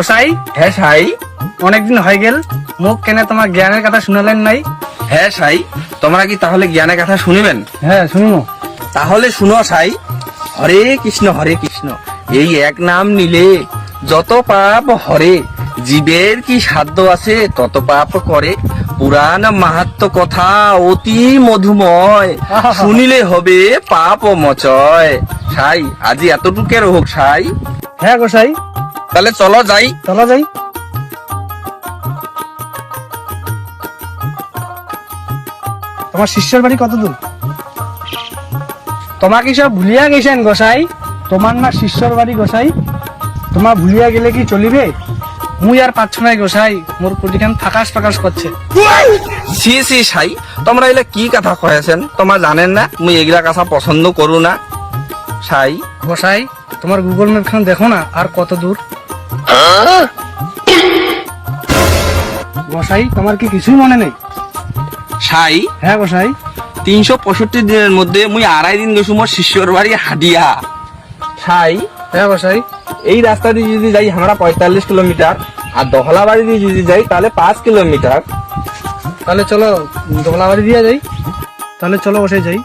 গোসাই, হ্যাঁ সাই। অনেকদিন হয়ে গেল, মুখ কেনে তোমার জ্ঞানের কথা শুনালেন নাই? হ্যাঁ সাই, তোমরা কি তাহলে জ্ঞানের কথা শুনিবেন? হ্যাঁ শুনো। তাহলে শুনো সাই। হরে কৃষ্ণ হরে কৃষ্ণ, এই এক নাম নিলে যত পাপ হরে, জীবের কি সাধ্য আছে তত পাপ করে। পুরাণ মাহাত্ম্য কথা অতি মধুময়, শুনিলে হবে পাপ মচয়। সাই আজি এতটুকের হোক সাই। হ্যাঁ গোসাই, তাহলে চলো যাই। চলো যাই। তোমার শিষ্যের বাড়ি কত দূর? তোমাকে সব ভুলিয়া গেছেন গোসাই, তোমার না শিষ্যর বাড়ি গোসাই, তোমার ভুলিয়া গেলে কি চলিবে? মুই আর পাচ্ছ নাই গোসাই, মোর কুটিখান ফাঁকাশ ফাঁকাশ করছে। সি সি সাই, তোমরা এগুলা কি কথা কয়েছেন? তোমরা জানেন না মুই এগুলা কথা পছন্দ করু না সাই। গোসাই, তোমার গুগল ম্যাপ খান দেখো না আর কত দূর। গোসাই, তোমার কি কিছুই মনে নেই? সাই, হ্যাঁ গোসাই। 365 দিনের মধ্যে মুই 2.5 দিন গেছু মোর শিষ্যর বাড়ি হাডিয়া। সাই, হ্যাঁ গোসাই। এই রাস্তা দিয়ে যদি যাই আমরা 45 কিলোমিটার, আর দহলা বাড়ি দিয়ে যদি যাই তাহলে 5 কিলোমিটার। তাহলে চলো দোলাবাড়ি দিয়ে যাই। তাহলে চলো বসে যাই।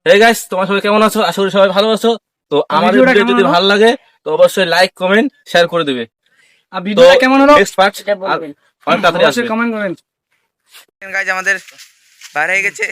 হে গাইস, তোমার সবাই কেমন আছো? আশা করি সবাই ভালো আছো। তো আমাদের ভিডিওটা ভিডিও যদি কেমন হলো? ভালো লাগে তো অবশ্যই লাইক কমেন্ট শেয়ার করে দিবে। আর ভিডিওটা কেমন হলো? নেক্সট পার্ট অনেক তাড়াতাড়ি আসবে। অবশ্যই কমেন্ট করেন। গাইজ আমাদের বার হয়ে গেছে।